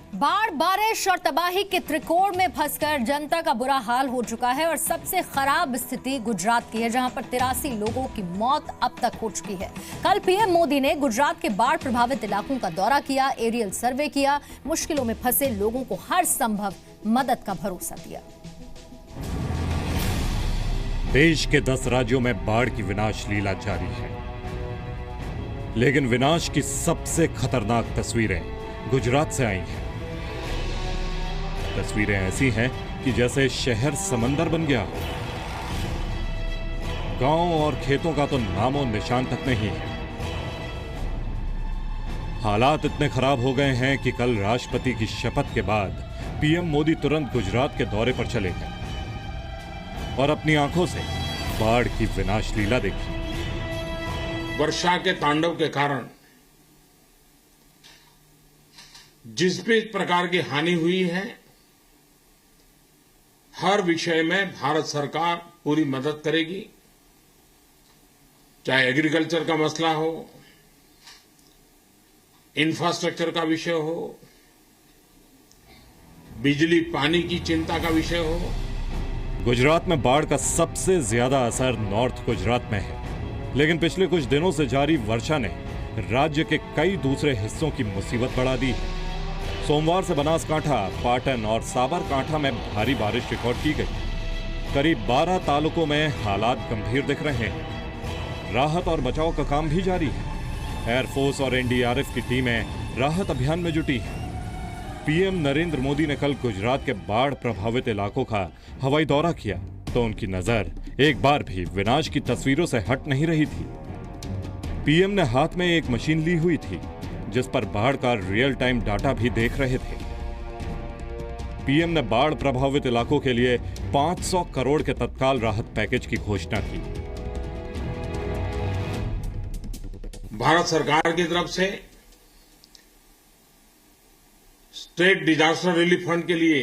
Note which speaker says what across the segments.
Speaker 1: बाढ़, बारिश और तबाही के त्रिकोण में फंसकर जनता का बुरा हाल हो चुका है और सबसे खराब स्थिति गुजरात की है, जहां पर 83 लोगों की मौत अब तक हो चुकी है। कल पीएम मोदी ने गुजरात के बाढ़ प्रभावित इलाकों का दौरा किया, एरियल सर्वे किया, मुश्किलों में फंसे लोगों को हर संभव मदद का भरोसा दिया।
Speaker 2: देश के 10 राज्यों में बाढ़ की विनाश लीला जारी है, लेकिन विनाश की सबसे खतरनाक तस्वीरें गुजरात से आई हैं। तस्वीरें ऐसी हैं कि जैसे शहर समंदर बन गया हो। गांव और खेतों का तो नामो निशान तक नहीं है। हालात इतने खराब हो गए हैं कि कल राष्ट्रपति की शपथ के बाद पीएम मोदी तुरंत गुजरात के दौरे पर चले गए और अपनी आंखों से बाढ़ की विनाश लीला देखी।
Speaker 3: वर्षा के तांडव के कारण जिस भी प्रकार की हानि हुई है, हर विषय में भारत सरकार पूरी मदद करेगी। चाहे एग्रीकल्चर का मसला हो, इंफ्रास्ट्रक्चर का विषय हो, बिजली पानी की चिंता का विषय हो।
Speaker 2: गुजरात में बाढ़ का सबसे ज्यादा असर नॉर्थ गुजरात में है, लेकिन पिछले कुछ दिनों से जारी वर्षा ने राज्य के कई दूसरे हिस्सों की मुसीबत बढ़ा दी है। सोमवार से बनासकांठा, पाटन और साबरकांठा में भारी बारिश रिकॉर्ड की गई। करीब 12 तालुकों में हालात गंभीर दिख रहे हैं। राहत और बचाव का काम भी जारी है। एयरफोर्स और एनडीआरएफ की टीमें राहत अभियान में जुटी हैं। पीएम नरेंद्र मोदी ने कल गुजरात के बाढ़ प्रभावित इलाकों का हवाई दौरा किया तो उनकी नजर एक बार भी विनाश की तस्वीरों से हट नहीं रही थी। पीएम ने हाथ में एक मशीन ली हुई थी जिस पर बाढ़ का रियल टाइम डाटा भी देख रहे थे। पीएम ने बाढ़ प्रभावित इलाकों के लिए 500 करोड़ के तत्काल राहत पैकेज की घोषणा की।
Speaker 3: भारत सरकार की तरफ से स्टेट डिजास्टर रिलीफ फंड के लिए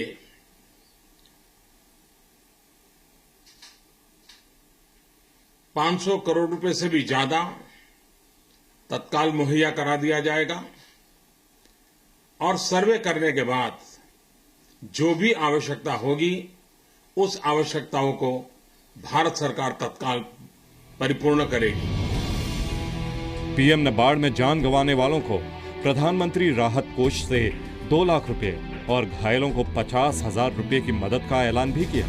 Speaker 3: 500 करोड़ रुपए से भी ज्यादा तत्काल मुहैया करा दिया जाएगा और सर्वे करने के बाद जो भी आवश्यकता होगी उस आवश्यकताओं को भारत सरकार तत्काल परिपूर्ण करेगी।
Speaker 2: पीएम ने बाढ़ में जान गंवाने वालों को प्रधानमंत्री राहत कोष से 2 लाख रुपए और घायलों को 50,000 रुपए की मदद का ऐलान भी किया।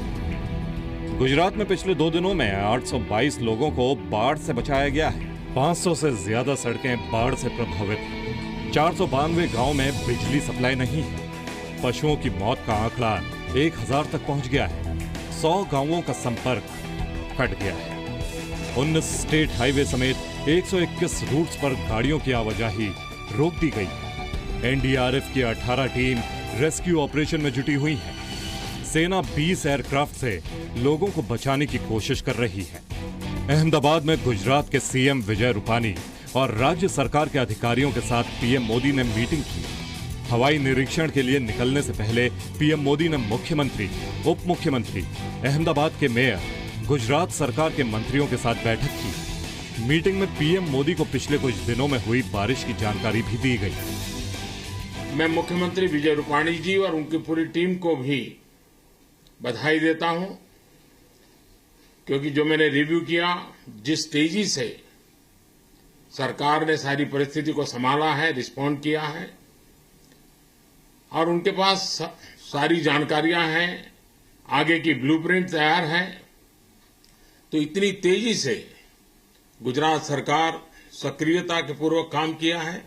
Speaker 2: गुजरात में पिछले 2 दिनों में 822 लोगों को बाढ़ से बचाया गया है। 500 से ज्यादा सड़कें बाढ़ से प्रभावित हैं। 492 गांव में बिजली सप्लाई नहीं है। पशुओं की मौत का आंकड़ा 1000 तक पहुंच गया है। 100 गांवों का संपर्क कट गया है। 19 स्टेट हाईवे समेत 121 रूट्स पर गाड़ियों की आवाजाही रोक दी गई है। एनडीआरएफ की 18 टीम रेस्क्यू ऑपरेशन में जुटी हुई है। सेना 20 एयरक्राफ्ट से लोगों को बचाने की कोशिश कर रही है। अहमदाबाद में गुजरात के सीएम विजय रूपानी और राज्य सरकार के अधिकारियों के साथ पीएम मोदी ने मीटिंग की। हवाई निरीक्षण के लिए निकलने से पहले पीएम मोदी ने मुख्यमंत्री, उप मुख्यमंत्री, अहमदाबाद के मेयर, गुजरात सरकार के मंत्रियों के साथ बैठक की। मीटिंग में पीएम मोदी को पिछले कुछ दिनों में हुई बारिश की जानकारी भी दी गई।
Speaker 3: मैं मुख्यमंत्री विजय रूपानी जी और उनकी पूरी टीम को भी बधाई देता हूं, क्योंकि जो मैंने रिव्यू किया, जिस तेजी से सरकार ने सारी परिस्थिति को संभाला है, रिस्पॉन्ड किया है और उनके पास सारी जानकारियां हैं, आगे की ब्लूप्रिंट तैयार है, तो इतनी तेजी से गुजरात सरकार सक्रियता के पूर्वक काम किया है।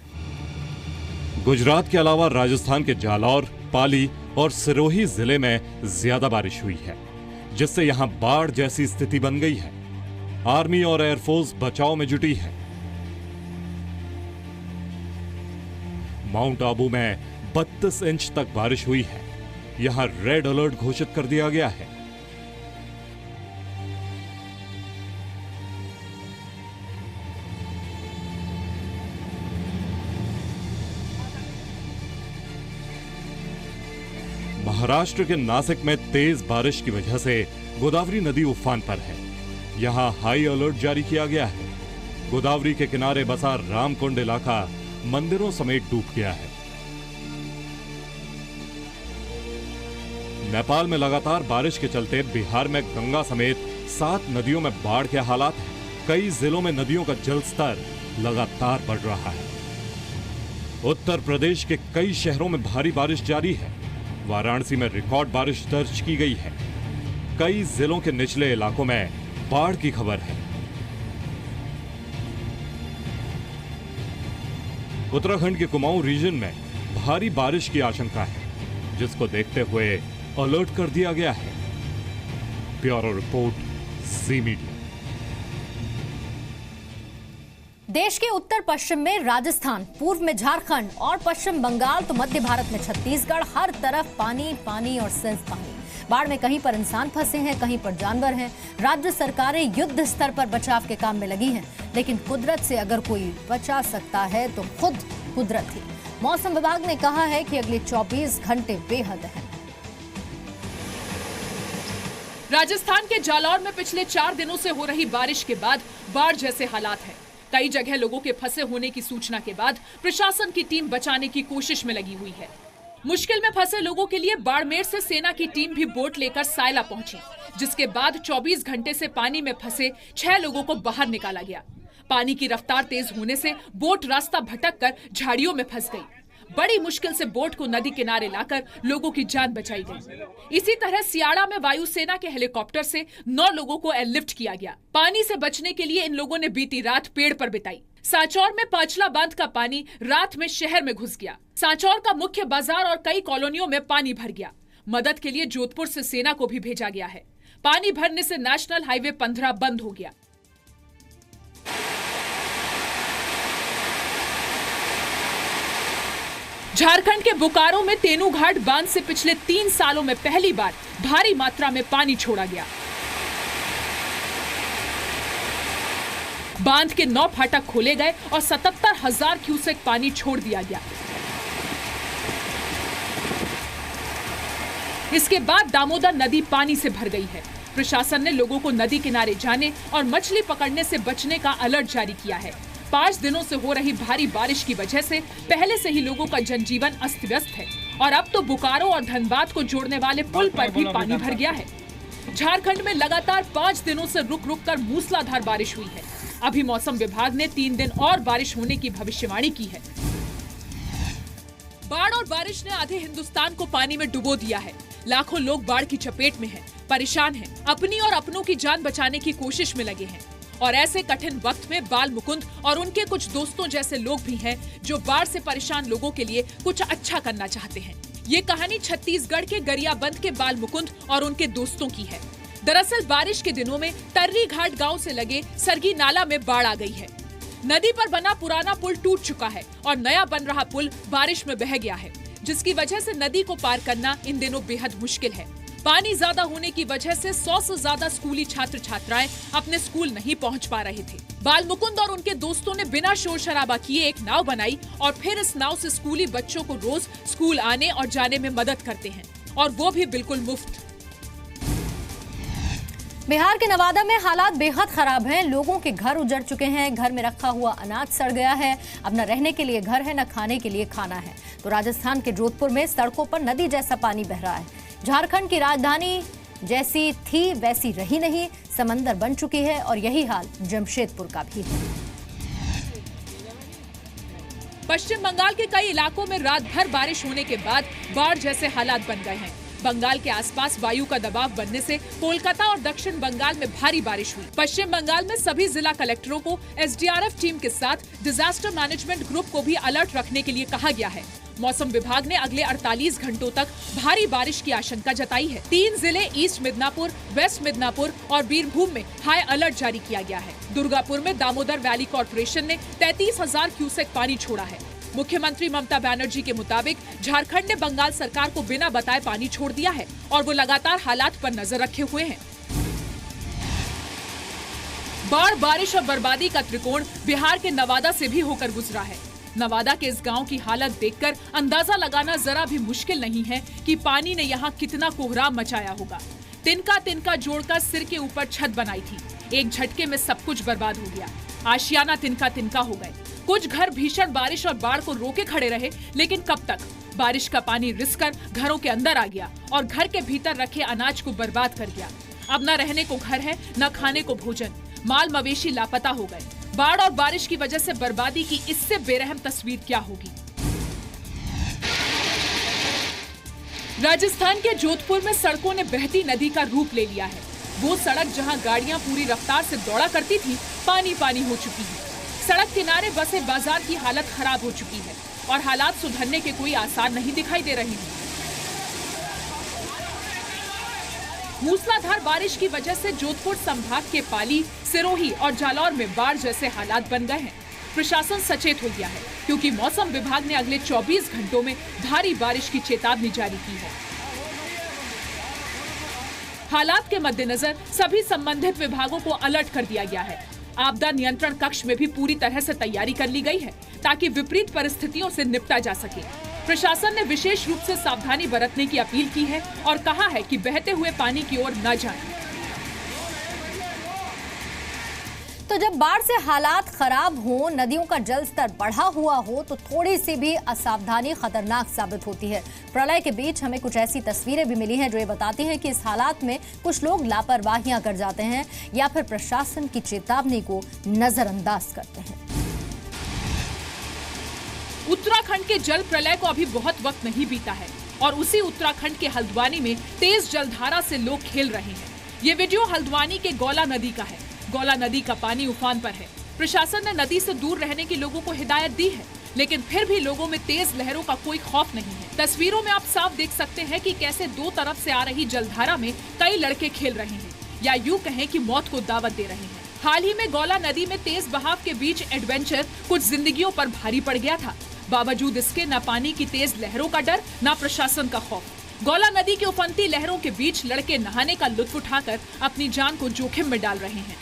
Speaker 2: गुजरात के अलावा राजस्थान के जालौर, पाली और सिरोही जिले में ज्यादा बारिश हुई है, जिससे यहां बाढ़ जैसी स्थिति बन गई है। आर्मी और एयरफोर्स बचाव में जुटी है। माउंट आबू में 32 इंच तक बारिश हुई है। यहां रेड अलर्ट घोषित कर दिया गया है। महाराष्ट्र के नासिक में तेज बारिश की वजह से गोदावरी नदी उफान पर है। यहां हाई अलर्ट जारी किया गया है। गोदावरी के किनारे बसा रामकुंड इलाका मंदिरों समेत डूब गया है। नेपाल में लगातार बारिश के चलते बिहार में गंगा समेत 7 नदियों में बाढ़ के हालात हैं। कई जिलों में नदियों का जलस्तर लगातार बढ़ रहा है। उत्तर प्रदेश के कई शहरों में भारी बारिश जारी है। वाराणसी में रिकॉर्ड बारिश दर्ज की गई है। कई जिलों के निचले इलाकों में बाढ़ की खबर है। उत्तराखंड के कुमाऊं रीजन में भारी बारिश की आशंका है, जिसको देखते हुए अलर्ट कर दिया गया है। ब्यूरो रिपोर्ट, जी मीडिया।
Speaker 1: देश के उत्तर पश्चिम में राजस्थान, पूर्व में झारखंड और पश्चिम बंगाल तो मध्य भारत में छत्तीसगढ़, हर तरफ पानी पानी और सिर्फ पानी। बाढ़ में कहीं पर इंसान फंसे हैं, कहीं पर जानवर हैं। राज्य सरकारें युद्ध स्तर पर बचाव के काम में लगी हैं, लेकिन कुदरत से अगर कोई बचा सकता है तो खुद कुदरत ही। मौसम विभाग ने कहा है कि अगले 24 घंटे बेहद हैं।
Speaker 4: राजस्थान के जालौर में पिछले 4 दिनों से हो रही बारिश के बाद बाढ़ जैसे हालात हैं। कई जगह लोगों के फंसे होने की सूचना के बाद प्रशासन की टीम बचाने की कोशिश में लगी हुई है। मुश्किल में फंसे लोगों के लिए बाड़मेर से सेना की टीम भी बोट लेकर सायला पहुंची, जिसके बाद 24 घंटे से पानी में फंसे 6 लोगों को बाहर निकाला गया। पानी की रफ्तार तेज होने से बोट रास्ता भटककर झाड़ियों में फंस गई। बड़ी मुश्किल से बोट को नदी किनारे लाकर लोगों की जान बचाई गई। इसी तरह सियाड़ा में वायुसेना के हेलीकॉप्टर से 9 लोगों को एयरलिफ्ट किया गया। पानी से बचने के लिए इन लोगों ने बीती रात पेड़ पर बिताई। सांचौर में पांचला बांध का पानी रात में शहर में घुस गया। सांचौर का मुख्य बाजार और कई कॉलोनियों में पानी भर गया। मदद के लिए जोधपुर से सेना को भी भेजा गया है। पानी भरने से नेशनल हाईवे 15 बंद हो गया। झारखंड के बोकारो में तेनूघाट बांध से पिछले 3 सालों में पहली बार भारी मात्रा में पानी छोड़ा गया। बांध के 9 फाटक खोले गए और 77,000 क्यूसेक पानी छोड़ दिया गया। इसके बाद दामोदर नदी पानी से भर गई है। प्रशासन ने लोगों को नदी किनारे जाने और मछली पकड़ने से बचने का अलर्ट जारी किया है। 5 दिनों से हो रही भारी बारिश की वजह से पहले से ही लोगों का जनजीवन अस्त व्यस्त है और अब तो बोकारो और धनबाद को जोड़ने वाले पुल पर भी पानी भर गया है। झारखंड में लगातार 5 दिनों से रुक रुक कर मूसलाधार बारिश हुई है। अभी मौसम विभाग ने 3 दिन और बारिश होने की भविष्यवाणी की है। बाढ़ और बारिश ने आधे हिंदुस्तान को पानी में डुबो दिया है। लाखों लोग बाढ़ की चपेट में हैं, परेशान हैं, अपनी और अपनों की जान बचाने की कोशिश में लगे हैं। और ऐसे कठिन वक्त में बाल मुकुंद और उनके कुछ दोस्तों जैसे लोग भी हैं जो बाढ़ से परेशान लोगों के लिए कुछ अच्छा करना चाहते हैं। ये कहानी छत्तीसगढ़ के गरियाबंद के बाल मुकुंद और उनके दोस्तों की है। दरअसल बारिश के दिनों में तर्री घाट गांव से लगे सरगी नाला में बाढ़ आ गई है। नदी पर बना पुराना पुल टूट चुका है और नया बन रहा पुल बारिश में बह गया है, जिसकी वजह से नदी को पार करना इन दिनों बेहद मुश्किल है। पानी ज्यादा होने की वजह से 100 से ज्यादा स्कूली छात्र छात्राएं अपने स्कूल नहीं पहुंच पा रहे थे। बाल मुकुंद और उनके दोस्तों ने बिना शोर शराबा किए एक नाव बनाई और फिर इस नाव से स्कूली बच्चों को रोज स्कूल आने और जाने में मदद करते हैं, और वो भी बिल्कुल मुफ्त।
Speaker 1: बिहार के नवादा में हालात बेहद खराब हैं। लोगों के घर उजड़ चुके हैं। घर में रखा हुआ अनाज सड़ गया है। अब न रहने के लिए घर है, न खाने के लिए खाना है। तो राजस्थान के जोधपुर में सड़कों पर नदी जैसा पानी बह रहा है। झारखंड की राजधानी जैसी थी वैसी रही नहीं, समंदर बन चुकी है और यही हाल जमशेदपुर का भी है।
Speaker 4: पश्चिम बंगाल के कई इलाकों में रात भर बारिश होने के बाद बाढ़ जैसे हालात बन गए हैं। बंगाल के आसपास वायु का दबाव बनने से कोलकाता और दक्षिण बंगाल में भारी बारिश हुई। पश्चिम बंगाल में सभी जिला कलेक्टरों को एसडीआरएफ टीम के साथ डिजास्टर मैनेजमेंट ग्रुप को भी अलर्ट रखने के लिए कहा गया है। मौसम विभाग ने अगले 48 घंटों तक भारी बारिश की आशंका जताई है। 3 जिले ईस्ट मिदनापुर, वेस्ट मिदनापुर और बीरभूम में हाई अलर्ट जारी किया गया है। दुर्गापुर में दामोदर वैली कॉर्पोरेशन ने 33,000 क्यूसेक पानी छोड़ा है। मुख्यमंत्री ममता बनर्जी के मुताबिक झारखंड ने बंगाल सरकार को बिना बताए पानी छोड़ दिया है और वो लगातार हालात पर नजर रखे हुए हैं। बाढ़, बारिश और बर्बादी का त्रिकोण बिहार के नवादा से भी होकर गुजरा है। नवादा के इस गांव की हालत देखकर अंदाजा लगाना जरा भी मुश्किल नहीं है कि पानी ने यहाँ कितना कोहराम मचाया होगा। तिनका तिनका जोड़कर सिर के ऊपर छत बनाई थी, एक झटके में सब कुछ बर्बाद हो गया। आशियाना तिनका तिनका हो गए। कुछ घर भीषण बारिश और बाढ़ को रोके खड़े रहे, लेकिन कब तक? बारिश का पानी रिसकर घरों के अंदर आ गया और घर के भीतर रखे अनाज को बर्बाद कर गया। अब न रहने को घर है, न खाने को भोजन, माल मवेशी लापता हो गए। बाढ़ और बारिश की वजह से बर्बादी की इससे बेरहम तस्वीर क्या होगी। राजस्थान के जोधपुर में सड़कों ने बहती नदी का रूप ले लिया है। वो सड़क जहां गाड़ियां पूरी रफ्तार से दौड़ा करती थी, पानी पानी हो चुकी है। सड़क किनारे बसे बाजार की हालत खराब हो चुकी है और हालात सुधरने के कोई आसार नहीं दिखाई दे रहे हैं। मूसलाधार बारिश की वजह से जोधपुर संभाग के पाली, सिरोही और जालौर में बाढ़ जैसे हालात बन गए हैं। प्रशासन सचेत हो गया है क्योंकि मौसम विभाग ने अगले 24 घंटों में भारी बारिश की चेतावनी जारी की है। हालात के मद्देनजर सभी संबंधित विभागों को अलर्ट कर दिया गया है। आपदा नियंत्रण कक्ष में भी पूरी तरह से तैयारी कर ली गई है ताकि विपरीत परिस्थितियों से निपटा जा सके। प्रशासन ने विशेष रूप से सावधानी बरतने की अपील की है और कहा है कि बहते हुए पानी की ओर न जाएं।
Speaker 1: तो जब बाढ़ से हालात खराब हो, नदियों का जल स्तर बढ़ा हुआ हो, तो थोड़ी सी भी असावधानी खतरनाक साबित होती है। प्रलय के बीच हमें कुछ ऐसी तस्वीरें भी मिली हैं जो ये बताती हैं कि इस हालात में कुछ लोग लापरवाहियां कर जाते हैं या फिर प्रशासन की चेतावनी को नजरअंदाज करते हैं।
Speaker 4: उत्तराखंड के जल प्रलय को अभी बहुत वक्त नहीं बीता है और उसी उत्तराखंड के हल्द्वानी में तेज जलधारा से लोग खेल रहे हैं। ये वीडियो हल्द्वानी के गौला नदी का है। गौला नदी का पानी उफान पर है। प्रशासन ने नदी से दूर रहने की लोगों को हिदायत दी है, लेकिन फिर भी लोगों में तेज लहरों का कोई खौफ नहीं है। तस्वीरों में आप साफ देख सकते हैं कि कैसे दो तरफ से आ रही जलधारा में कई लड़के खेल रहे हैं या यूं कहें कि मौत को दावत दे रहे हैं। हाल ही में गौला नदी में तेज बहाव के बीच एडवेंचर कुछ जिंदगियों पर भारी पड़ गया था। बावजूद इसके न पानी की तेज लहरों का डर, न प्रशासन का खौफ। गौला नदी की उफनती लहरों के बीच लड़के नहाने का लुत्फ उठाकर अपनी जान को जोखिम में डाल रहे हैं।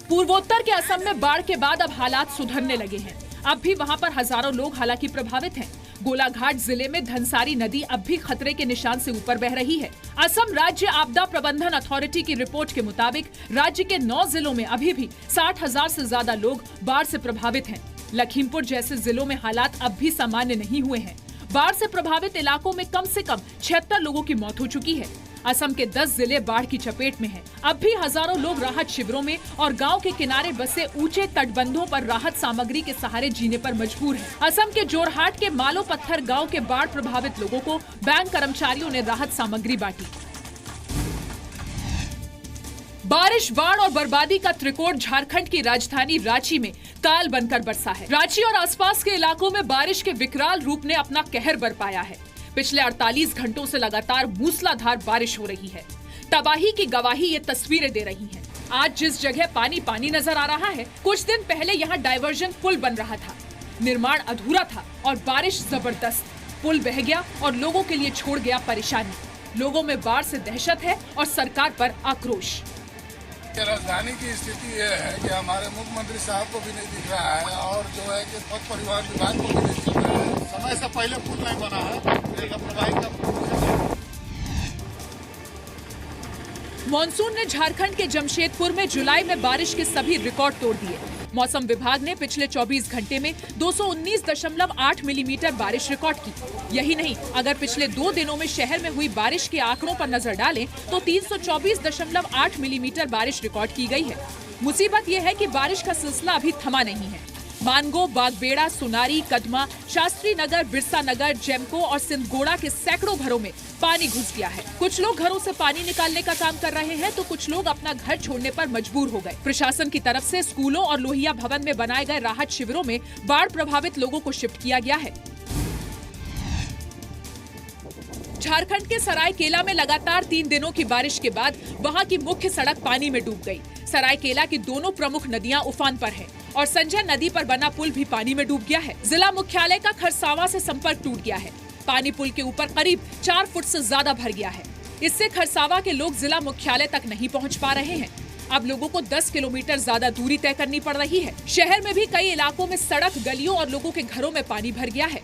Speaker 4: पूर्वोत्तर के असम में बाढ़ के बाद अब हालात सुधरने लगे हैं। अब भी वहां पर हजारों लोग हालांकि प्रभावित हैं। गोलाघाट जिले में धनसारी नदी अब भी खतरे के निशान से ऊपर बह रही है। असम राज्य आपदा प्रबंधन अथॉरिटी की रिपोर्ट के मुताबिक राज्य के 9 जिलों में अभी भी 60,000 से ज्यादा लोग बाढ़ से प्रभावित हैं। लखीमपुर जैसे जिलों में हालात अब भी सामान्य नहीं हुए हैं। बाढ़ से प्रभावित इलाकों में कम से कम 76 लोगों की मौत हो चुकी है। असम के 10 जिले बाढ़ की चपेट में हैं। अब भी हजारों लोग राहत शिविरों में और गांव के किनारे बसे ऊंचे तटबंधों पर राहत सामग्री के सहारे जीने पर मजबूर हैं। असम के जोरहाट के मालो पत्थर गांव के बाढ़ प्रभावित लोगों को बैंक कर्मचारियों ने राहत सामग्री बांटी। बारिश, बाढ़ और बर्बादी का त्रिकोण झारखंड की राजधानी रांची में काल बनकर बरसा है। रांची और आसपास के इलाकों में बारिश के विकराल रूप ने अपना कहर बरपाया है। पिछले 48 घंटों से लगातार मूसलाधार बारिश हो रही है। तबाही की गवाही ये तस्वीरें दे रही हैं। आज जिस जगह पानी पानी नजर आ रहा है, कुछ दिन पहले यहाँ डायवर्जन पुल बन रहा था। निर्माण अधूरा था और बारिश जबरदस्त। पुल बह गया और लोगों के लिए छोड़ गया परेशानी। लोगों में बाढ़ से दहशत है और सरकार पर आक्रोश।
Speaker 5: राजधानी की स्थिति यह है कि हमारे मुख्यमंत्री साहब को भी नहीं दिख रहा है और जो है कि पथ परिवहन विभाग को भी नहीं दिख रहा है। समय से पहले पुल नहीं बना है।
Speaker 4: मॉनसून ने झारखंड के जमशेदपुर में जुलाई में बारिश के सभी रिकॉर्ड तोड़ दिए। मौसम विभाग ने पिछले 24 घंटे में 219.8 मिलीमीटर बारिश रिकॉर्ड की। यही नहीं, अगर पिछले 2 दिनों में शहर में हुई बारिश के आंकड़ों पर नजर डालें तो 324.8 मिलीमीटर बारिश रिकॉर्ड की गई है। मुसीबत यह है कि बारिश का सिलसिला अभी थमा नहीं है। मानगो, बागबेड़ा, सुनारी, कदमा, शास्त्री नगर, बिरसा नगर, जेमको और सिंधगोड़ा के सैकड़ों घरों में पानी घुस गया है। कुछ लोग घरों से पानी निकालने का काम कर रहे हैं तो कुछ लोग अपना घर छोड़ने पर मजबूर हो गए। प्रशासन की तरफ से स्कूलों और लोहिया भवन में बनाए गए राहत शिविरों में बाढ़ प्रभावित लोगों को शिफ्ट किया गया है। झारखंड के सरायकेला में लगातार 3 दिनों की बारिश के बाद वहां की मुख्य सड़क पानी में डूब गई। सरायकेला की दोनों प्रमुख नदियां उफान पर हैं और संजय नदी पर बना पुल भी पानी में डूब गया है। जिला मुख्यालय का खरसावा से संपर्क टूट गया है। पानी पुल के ऊपर करीब 4 फुट से ज्यादा भर गया है। इससे खरसावा के लोग जिला मुख्यालय तक नहीं पहुंच पा रहे हैं। अब लोगों को 10 किलोमीटर ज्यादा दूरी तय करनी पड़ रही है। शहर में भी कई इलाकों में सड़क, गलियों और लोगों के घरों में पानी भर गया है।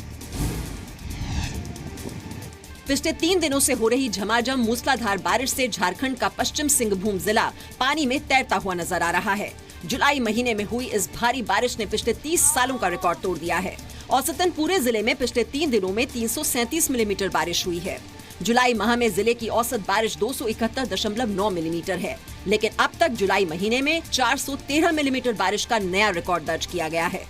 Speaker 6: पिछले 3 दिनों से हो रही झमाझम मूसलाधार बारिश से झारखंड का पश्चिम सिंहभूम जिला पानी में तैरता हुआ नजर आ रहा है। जुलाई महीने में हुई इस भारी बारिश ने पिछले 30 सालों का रिकॉर्ड तोड़ दिया है। औसतन पूरे जिले में पिछले 3 दिनों में 337 मिलीमीटर बारिश हुई है। जुलाई माह में जिले की औसत बारिश 271.9 मिलीमीटर है, लेकिन अब तक जुलाई महीने में 413 मिलीमीटर बारिश का नया रिकॉर्ड दर्ज किया गया है।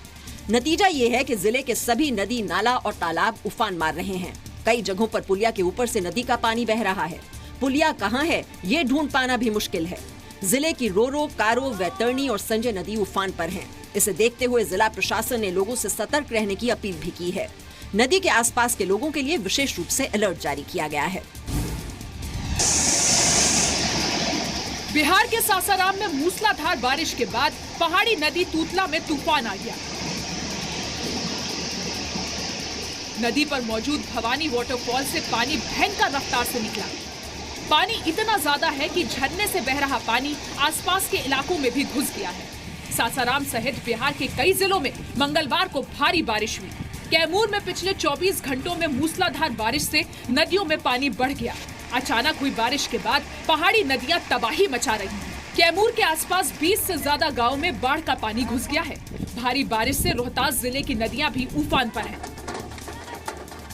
Speaker 6: नतीजा ये है कि जिले के सभी नदी, नाला और तालाब उफान मार रहे हैं। कई जगहों पर पुलिया के ऊपर से नदी का पानी बह रहा है। पुलिया कहाँ है, ये ढूंढ पाना भी मुश्किल है। जिले की रोरो, कारो, वैतरणी और संजय नदी उफान पर हैं। इसे देखते हुए जिला प्रशासन ने लोगों से सतर्क रहने की अपील भी की है। नदी के आसपास के लोगों के लिए विशेष रूप से अलर्ट जारी किया गया है।
Speaker 4: बिहार के सासाराम में मूसलाधार बारिश के बाद पहाड़ी नदी तूतला में तूफान आ गया। नदी पर मौजूद भवानी वाटरफॉल से पानी भयंकर रफ्तार से निकला। पानी इतना ज्यादा है कि झरने से बह रहा पानी आसपास के इलाकों में भी घुस गया है। सासाराम सहित बिहार के कई जिलों में मंगलवार को भारी बारिश हुई। कैमूर में पिछले 24 घंटों में मूसलाधार बारिश से नदियों में पानी बढ़ गया। अचानक हुई बारिश के बाद पहाड़ी नदियां तबाही मचा रही हैं। कैमूर के आसपास 20 से ज्यादा गांवों में बाढ़ का पानी घुस गया है। भारी बारिश से रोहतास जिले की नदियां भी उफान पर हैं।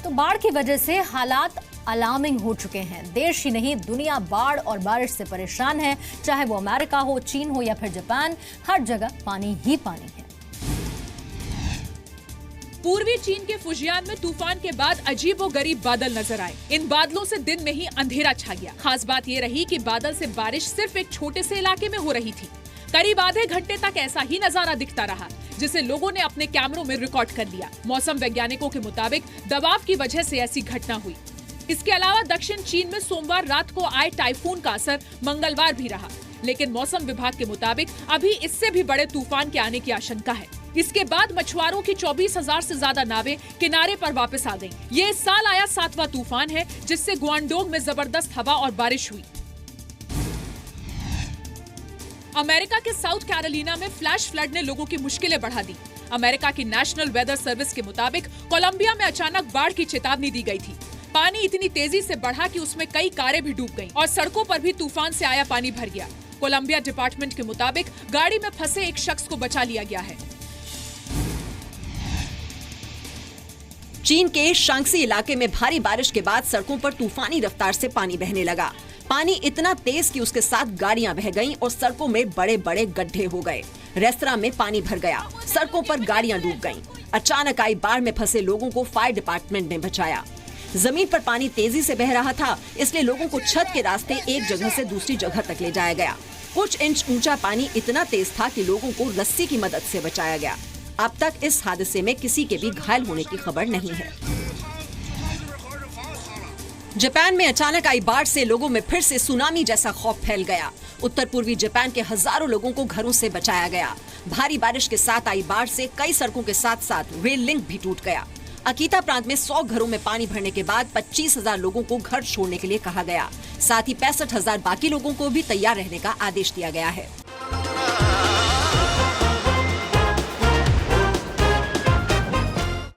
Speaker 1: तो बाढ़ की वजह से हालात अलार्मिंग हो चुके हैं। देश ही नहीं, दुनिया बाढ़ और बारिश से परेशान है। चाहे वो अमेरिका हो, चीन हो या फिर जापान, हर जगह पानी ही पानी है।
Speaker 4: पूर्वी चीन के फुजियान में तूफान के बाद अजीबोगरीब बादल नजर आए। इन बादलों से दिन में ही अंधेरा छा गया। खास बात ये रही कि बादल से बारिश सिर्फ एक छोटे से इलाके में हो रही थी। करीब आधे घंटे तक ऐसा ही नजारा दिखता रहा, जिसे लोगों ने अपने कैमरों में रिकॉर्ड कर लिया। मौसम वैज्ञानिकों के मुताबिक दबाव की वजह से ऐसी घटना हुई। इसके अलावा दक्षिण चीन में सोमवार रात को आए टाइफून का असर मंगलवार भी रहा, लेकिन मौसम विभाग के मुताबिक अभी इससे भी बड़े तूफान के आने की आशंका है। इसके बाद मछुआरों की 24,000 से ज्यादा नावें किनारे पर वापस आ गईं। ये इस साल आया 7वां तूफान है, जिससे गुआंगडोंग में जबरदस्त हवा और बारिश हुई। अमेरिका के साउथ कैरोलिना में फ्लैश फ्लड ने लोगों की मुश्किलें बढ़ा दी। अमेरिका की नेशनल वेदर सर्विस के मुताबिक कोलंबिया में अचानक बाढ़ की चेतावनी दी गई थी। पानी इतनी तेजी से बढ़ा कि उसमें कई कारें भी डूब गईं और सड़कों पर भी तूफान से आया पानी भर गया। कोलंबिया डिपार्टमेंट के मुताबिक गाड़ी में फंसे एक शख्स को बचा लिया गया है।
Speaker 6: चीन के शांक्सी इलाके में भारी बारिश के बाद सड़कों पर तूफानी रफ्तार से पानी बहने लगा। पानी इतना तेज कि उसके साथ गाड़ियां बह गईं और सड़कों में बड़े बड़े गड्ढे हो गए। रेस्तरां में पानी भर गया, सड़कों पर गाड़ियां डूब गईं। अचानक आई बाढ़ में फंसे लोगों को फायर डिपार्टमेंट ने बचाया। जमीन पर पानी तेजी से बह रहा था, इसलिए लोगों को छत के रास्ते एक जगह से दूसरी जगह तक ले जाया गया। कुछ इंच ऊंचा पानी इतना तेज था कि लोगों को रस्सी की मदद से बचाया गया। अब तक इस हादसे में किसी के भी घायल होने की खबर नहीं है। जापान में अचानक आई बाढ़ से लोगों में फिर से सुनामी जैसा खौफ फैल गया। उत्तर पूर्वी जापान के हजारों लोगों को घरों से बचाया गया। भारी बारिश के साथ आई बाढ़ से कई सड़कों के साथ साथ रेल लिंक भी टूट गया। अकीता प्रांत में 100 घरों में पानी भरने के बाद 25,000 लोगों को घर छोड़ने के लिए कहा गया। साथ ही 65,000 बाकी लोगों को भी तैयार रहने का आदेश दिया गया है।